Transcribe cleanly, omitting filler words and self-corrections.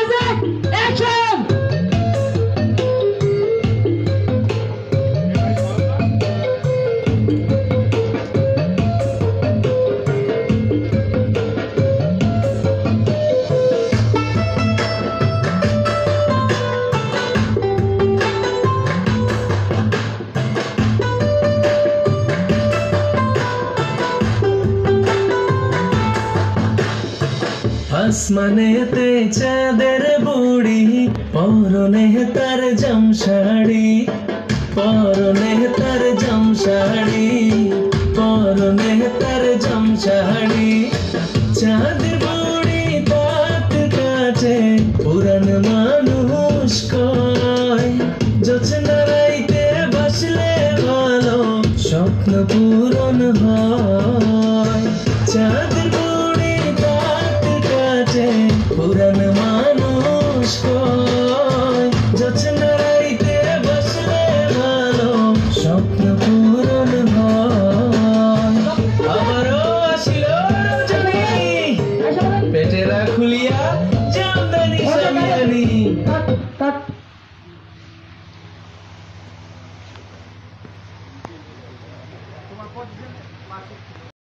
Music, action! আসমানেতে চাঁদের বুড়ি পরনে তার জামশাড়ি পরনে তার জামশাড়ি পরনে তার জামশাড়ি চাঁদের বুড়ি তাত কাছে পুরান মানুষ কয় জোছনা রাইতে বসলে ভালো স্বপ্ন পূরণ হয় চাঁদের বুড়ি পুরান মানুষ।